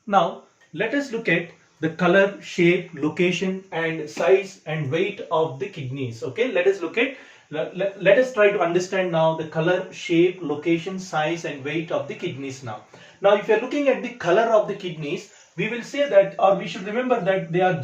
Now let us look at the color, shape, location and size and weight of the kidneys. Okay, let us try to understand now the color, shape, location, size and weight of the kidneys now. Now if you are looking at the color of the kidneys, we will say that, or we should remember that they are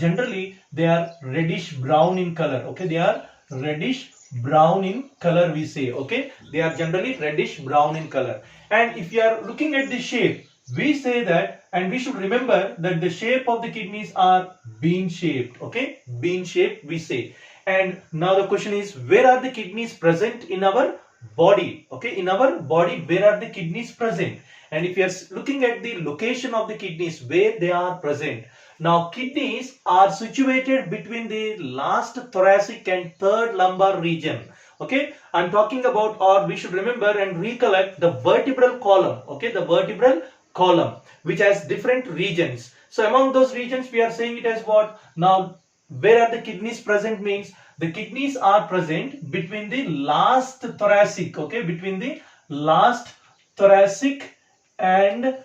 reddish brown in color. Okay, they are reddish brown in color, we say. Okay, they are generally reddish brown in color. And if you are looking at the shape, we say that, and we should remember that the shape of the kidneys are bean shaped. Okay, bean shaped, we say. And now the question is, where are the kidneys present in our body? Okay, in our body, where are the kidneys present? And if you are looking at the location of the kidneys, where they are present, now kidneys are situated between the last thoracic and third lumbar region. Okay, I'm talking about, or we should remember and recollect, the vertebral column. Okay, the vertebral column, which has different regions. So among those regions, we are saying it as what? Now where are the kidneys present means the kidneys are present between the last thoracic. Okay, between the last thoracic and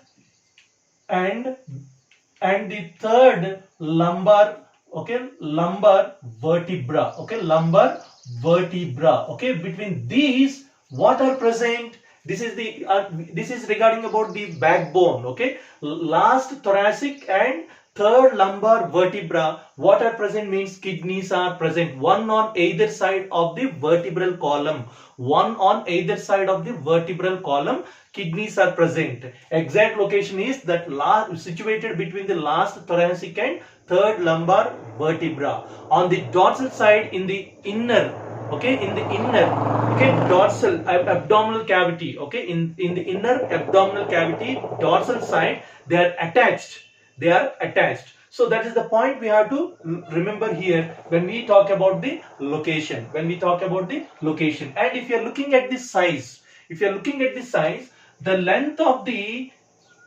the third lumbar. Okay, lumbar vertebra. Okay, lumbar vertebra. Okay, between these, what are present? This is regarding about the backbone. Okay, last thoracic and third lumbar vertebra, what are present means kidneys are present, one on either side of the vertebral column. One on either side of the vertebral column, kidneys are present. Exact location is that situated between the last thoracic and third lumbar vertebra. On the dorsal side, in the inner, okay, in the inner, okay, dorsal abdominal cavity. Okay, in the inner abdominal cavity, dorsal side, they are attached. They are attached. So that is the point we have to remember here when we talk about the location. When we talk about the location, and if you are looking at the size, the length of the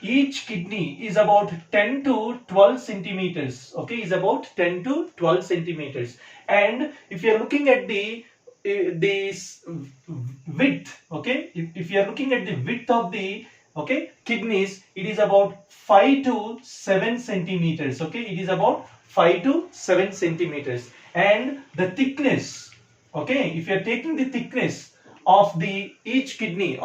each kidney is about 10 to 12 centimeters. Okay, is about 10 to 12 centimeters. And if you are looking at the width, okay, if you are looking at the width of the, okay, kidneys, it is about 5 to 7 centimeters. Okay, it is about 5 to 7 centimeters. And the thickness, okay, if you are taking the thickness of the each kidney,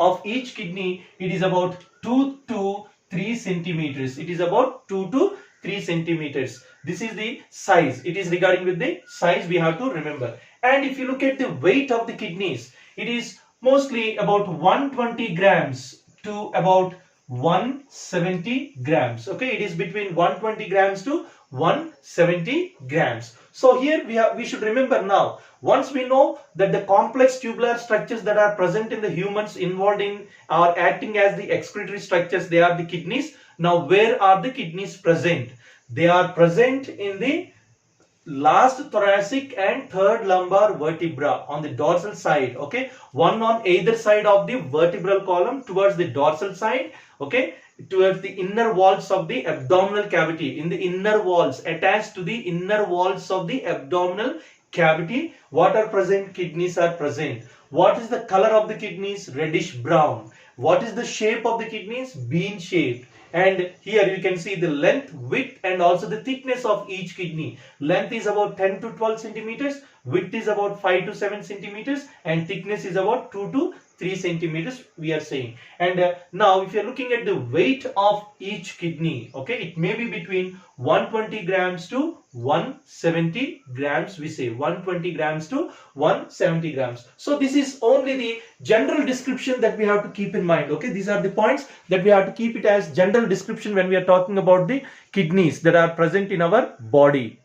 it is about 2 to 3 centimeters. It is about 2 to 3 centimeters. This is the size. It is regarding with the size we have to remember. And if you look at the weight of the kidneys, it is mostly about 120 grams to about 170 grams. Okay, it is between 120 grams to 170 grams. So here we should remember now, once we know that the complex tubular structures that are present in the humans involved in or acting as the excretory structures, they are the kidneys. Now where are the kidneys present? They are present in the last thoracic and third lumbar vertebra on the dorsal side. Okay, one on either side of the vertebral column towards the dorsal side. Okay, towards the inner walls of the abdominal cavity. In the inner walls, attached to the inner walls of the abdominal cavity, what are present? Kidneys are present. What is the color of the kidneys? Reddish brown. What is the shape of the kidneys? Bean shaped. And here you can see the length, width and also the thickness of each kidney. Length is about 10 to 12 centimeters, width is about 5 to 7 centimeters and thickness is about 2 to 3 centimeters, we are saying. And now if you are looking at the weight of each kidney, okay, it may be between 120 grams to 170 grams, we say 120 grams to 170 grams. So this is only the general description that we have to keep in mind. Okay, these are the points that we have to keep it as general description when we are talking about the kidneys that are present in our body.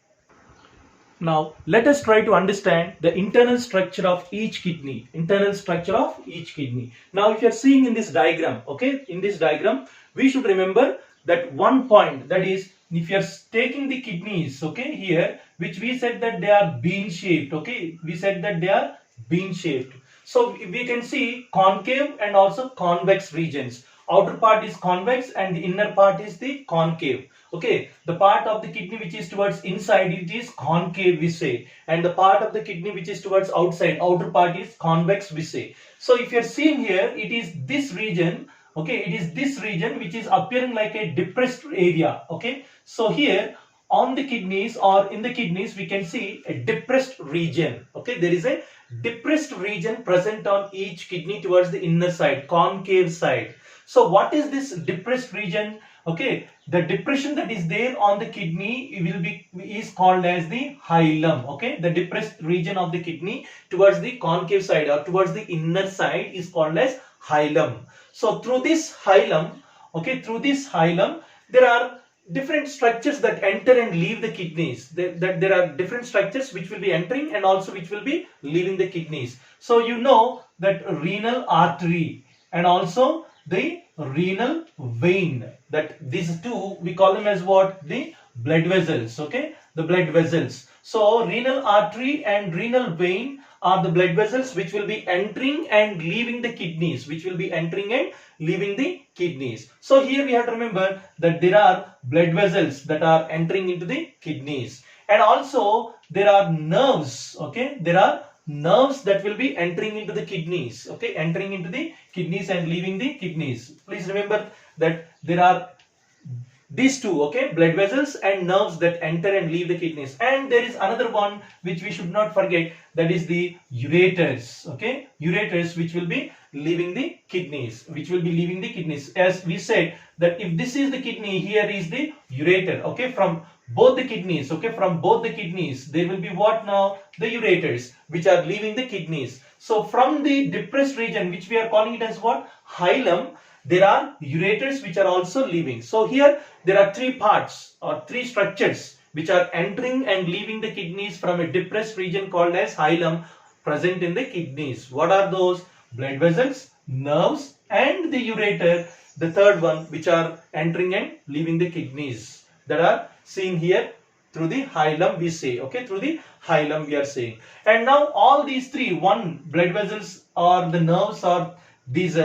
Now let us try to understand the internal structure of each kidney. Internal structure of each kidney. Now if you are seeing in this diagram, okay, in this diagram, we should remember that one point, that is, if you are taking the kidneys, okay, here, which we said that they are bean shaped. Okay, we said that they are bean shaped. So we can see concave and also convex regions. Outer part is convex and the inner part is the concave. Okay, the part of the kidney which is towards inside, it is concave, we say, and the part of the kidney which is towards outside, outer part, is convex, we say. So if you are seeing here, it is this region, Okay, it is this region which is appearing like a depressed area. Okay, so here on the kidneys or in the kidneys we can see a depressed region. Okay, there is a depressed region present on each kidney towards the inner side, concave side. So what is this depressed region? Okay, the depression that is there on the kidney is called as the hilum. Okay, the depressed region of the kidney towards the concave side or towards the inner side is called as hilum. So through this hilum, okay, through this hilum, there are different structures that enter and leave the kidneys. There are different structures which will be entering and also which will be leaving the kidneys. So you know that renal artery and also the renal vein, that these two we call them as what? The blood vessels. Okay, the blood vessels. So renal artery and renal vein are the blood vessels which will be entering and leaving the kidneys, So here we have to remember that there are blood vessels that are entering into the kidneys, and also there are nerves. Okay, there are nerves that will be entering into the kidneys. Okay, entering into the kidneys and leaving the kidneys. Please remember that there are these two, okay, blood vessels and nerves that enter and leave the kidneys. And there is another one which we should not forget, that is the ureters. Okay, ureters which will be leaving the kidneys, as we said that if this is the kidney, here is the ureter. Okay, from both the kidneys, there will be what now? The ureters which are leaving the kidneys. So from the depressed region, which we are calling it as what? Hilum, there are ureters which are also leaving. So here there are three parts or three structures which are entering and leaving the kidneys from a depressed region called as hilum present in the kidneys. What are those? Blood vessels, nerves and the ureter, the third one, which are entering and leaving the kidneys, that are seen here through the hilum, we say. Okay, through the hilum we are saying. And now all these three, one, blood vessels or the nerves or these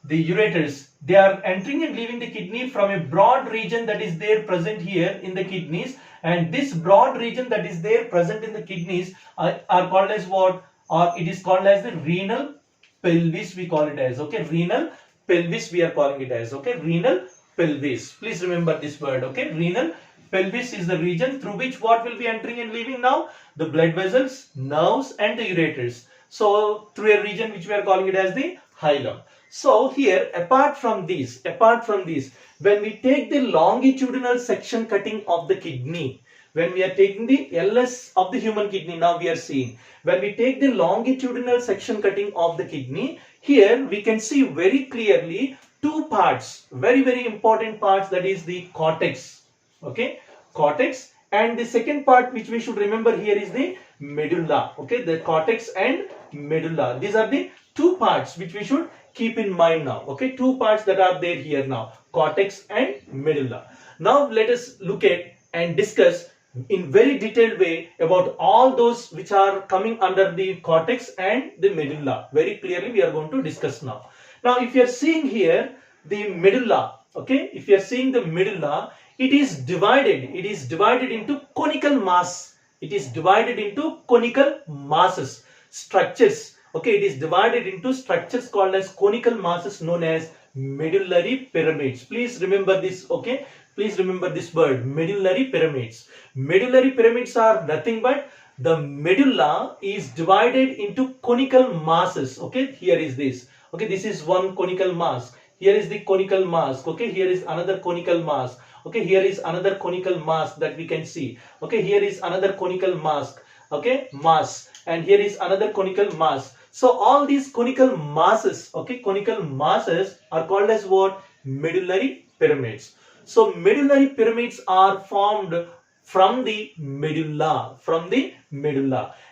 the ureters, they are entering and leaving the kidney from a broad region that is there present here in the kidneys, and this broad region that is there present in the kidneys are called as what? Or it is called as the renal pelvis, we call it as. Okay, renal pelvis we are calling it as. Okay, renal pelvis. Please remember this word. Okay, renal pelvis is the region through which what will be entering and leaving now? The blood vessels, nerves and the ureters. So through a region which we are calling it as the hilum. So here, apart from these, when we take the longitudinal section cutting of the kidney, when we are taking the LS of the human kidney, now we are seeing, when we take the longitudinal section cutting of the kidney, here we can see very clearly two parts, very, very important parts, that is the cortex. Okay, cortex, and the second part which we should remember here is the medulla. Okay, the cortex and medulla. These are the two parts which we should keep in mind now. Okay, two parts that are there here now, cortex and medulla. Now let us look at and discuss in very detailed way about all those which are coming under the cortex and the medulla. Very clearly we are going to discuss now. Now if you are seeing here the medulla, okay, if you are seeing the medulla, it is divided into conical mass. It is divided into conical masses, structures. Okay, it is divided into structures called as conical masses known as medullary pyramids. Please remember this. Okay, please remember this word, medullary pyramids. Medullary pyramids are nothing but the medulla is divided into conical masses. Okay, here is this. Okay, this is one conical mass. Here is the conical mass. Okay, here is another conical mass. Okay, here is another conical mass that we can see. Okay, here is another conical mass. Okay, mass, and here is another conical mass. So all these conical masses, okay, conical masses are called as what? Medullary pyramids. So medullary pyramids are formed from the medulla,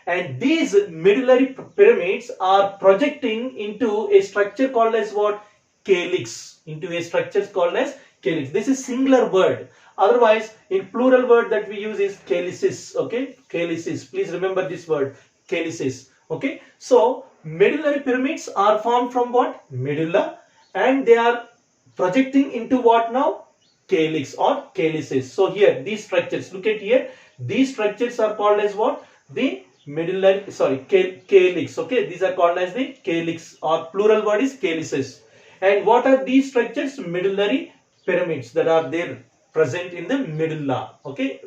and these medullary pyramids are projecting into a structure called as what? Calyx, This is singular word. Otherwise, in plural word that we use is calyces. Okay, calyces. Please remember this word, calyces. Okay, so medullary pyramids are formed from what? Medulla, and they are projecting into what now? Calyx or calyces. So here these structures, look at here, these structures are called as what? The medullary, calyx. Okay, these are called as the calyx, or plural word is calyces. And what are these structures? Medullary pyramids that are there present in the medulla. Okay,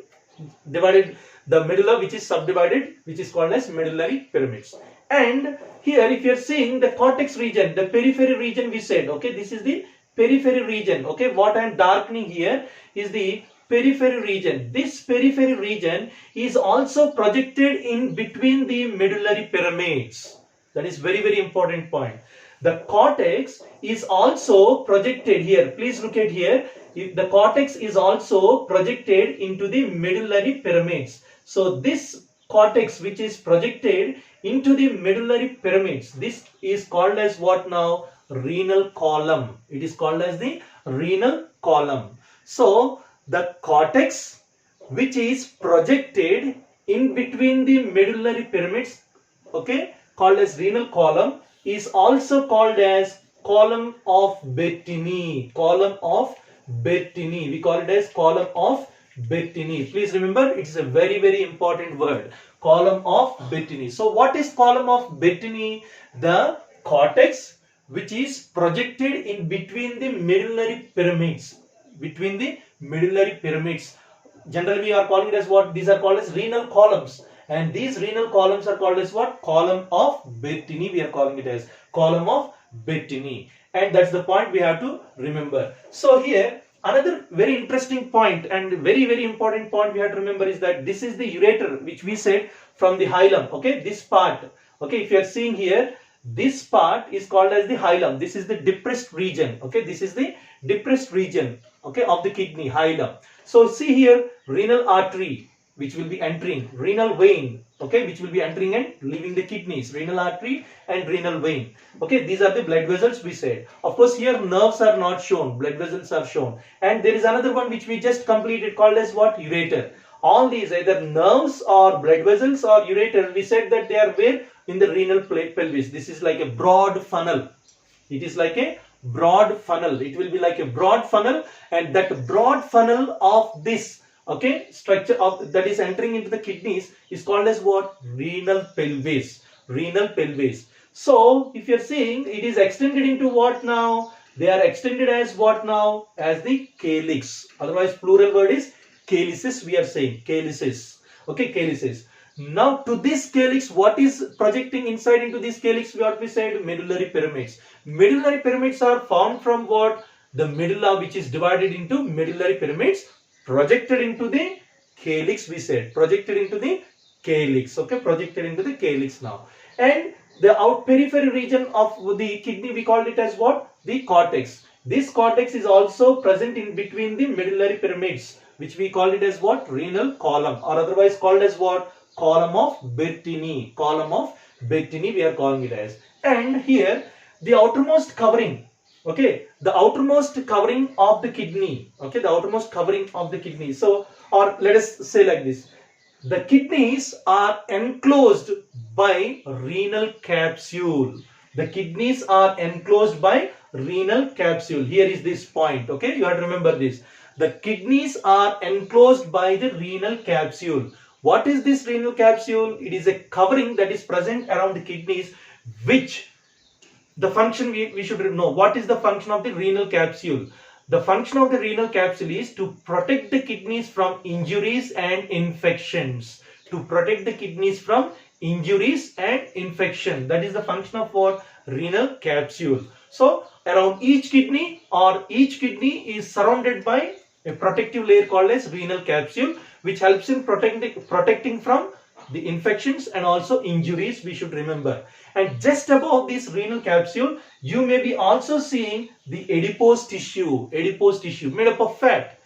divided the medulla, which is subdivided, which is called as medullary pyramids. And here, if you are seeing the cortex region, the periphery region, we said, okay, this is the periphery region. Okay, what I am darkening here is the periphery region. This periphery region is also projected in between the medullary pyramids. That is very, very important point. The cortex is also projected here. Please look at here. The cortex is also projected into the medullary pyramids. So this cortex, which is projected into the medullary pyramids, this is called as what now? Renal column. It is called as the renal column. So the cortex, which is projected in between the medullary pyramids, okay, called as renal column, is also called as column of Bettini. Column of Bettini. We call it as column of Bettini. Please remember, it is a very, very important word. Column of Bettini. So what is column of Bettini? The cortex which is projected in between the medullary pyramids. Between the medullary pyramids. Generally we are calling it as what? These are called as renal columns. And these renal columns are called as what? Column of Bettini. We are calling it as column of Bettini. And that's the point we have to remember. So here, another very interesting point and very, very important point we have to remember is that this is the ureter, which we said from the hilum. Okay, this part. Okay, if you are seeing here, this part is called as the hilum. This is the depressed region. Okay, this is the depressed region, okay, of the kidney, hilum. So see here, renal artery, which will be entering, renal vein, okay, which will be entering and leaving the kidneys, renal artery and renal vein. Okay, these are the blood vessels we said. Of course, here nerves are not shown, blood vessels are shown. And there is another one which we just completed called as what? Ureter. All these, either nerves or blood vessels or ureter, we said that they are where? In the renal pelvis. This is like a broad funnel. It is like a broad funnel. It will be like a broad funnel, and that broad funnel of this, okay, structure of that is entering into the kidneys is called as what? Renal pelvis. Renal pelvis. So if you are seeing, it is extended into what now? They are extended as what now? As the calyx. Otherwise plural word is calyces. We are saying calyces. Okay, calyces. Now to this calyx, what is projecting inside into this calyx? What we said? Medullary pyramids. Medullary pyramids are formed from what? The medulla, which is divided into medullary pyramids, projected into the calyx, we said. Projected into the calyx. Okay, projected into the calyx now. And the out periphery region of the kidney, we called it as what? The cortex. This cortex is also present in between the medullary pyramids, which we call it as what? Renal column, or otherwise called as what? Column of Bettini. Column of Bettini we are calling it as. And here the outermost covering, okay, the outermost covering of the kidney, okay, the outermost covering of the kidney. So, or let us say like this, the kidneys are enclosed by renal capsule. The kidneys are enclosed by renal capsule. Here is this point, okay, you have to remember this. The kidneys are enclosed by the renal capsule. What is this renal capsule? It is a covering that is present around the kidneys, which the function we should know. What is the function of the renal capsule? The function of the renal capsule is to protect the kidneys from injuries and infections. To protect the kidneys from injuries and infection. That is the function of what? Renal capsule. So around each kidney is surrounded by a protective layer called as renal capsule, which helps in protecting from the infections and also injuries, we should remember. And just above this renal capsule, you may be also seeing the adipose tissue made up of fat.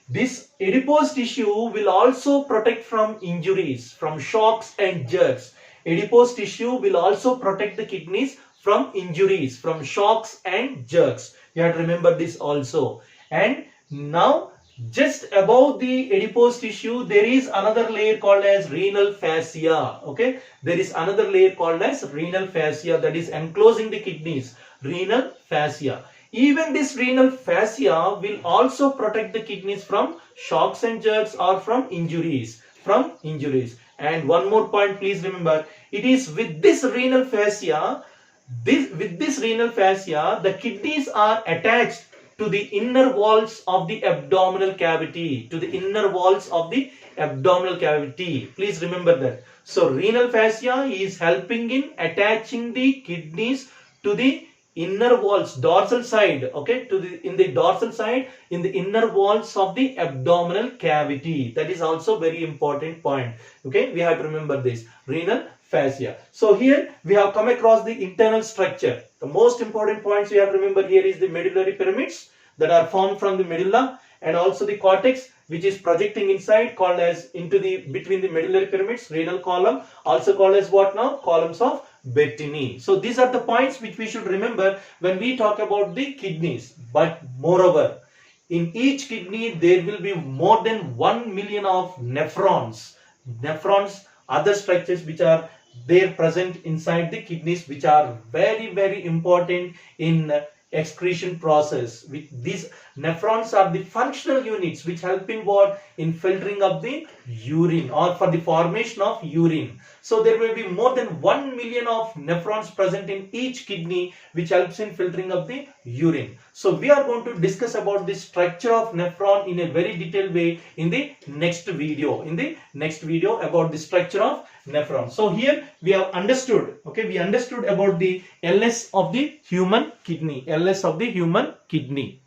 This adipose tissue will also protect from injuries, from shocks and jerks. Adipose tissue will also protect the kidneys from injuries, from shocks and jerks. You have to remember this also. And now, just above the adipose tissue, there is another layer called as renal fascia. Okay, there is another layer called as renal fascia that is enclosing the kidneys. Renal fascia. Even this renal fascia will also protect the kidneys from shocks and jerks or from injuries. And one more point, please remember, it is with this renal fascia With this renal fascia, the kidneys are attached to the inner walls of the abdominal cavity. To the inner walls of the abdominal cavity. Please remember that. So renal fascia is helping in attaching the kidneys to the inner walls, dorsal side, okay, in the dorsal side, in the inner walls of the abdominal cavity. That is also very important point. Okay, we have to remember this renal fascia. So here we have come across the internal structure. The most important points we have to remember here is the medullary pyramids that are formed from the medulla, and also the cortex which is projecting inside, called as into the between the medullary pyramids, renal column, also called as what now? Columns of Bettini. So these are the points which we should remember when we talk about the kidneys. But moreover, in each kidney there will be more than 1 million of nephrons. Nephrons, other structures which are there present inside the kidneys, which are very important in excretion process. These nephrons are the functional units which help in what? In filtering of the urine, or for the formation of urine. So there will be more than 1 million of nephrons present in each kidney, which helps in filtering of the urine. So we are going to discuss about the structure of nephron in a very detailed way in the next video. In the next video about the structure of nephron. So here we have understood, okay, we understood about the LS of the human kidney. LS of the human kidney.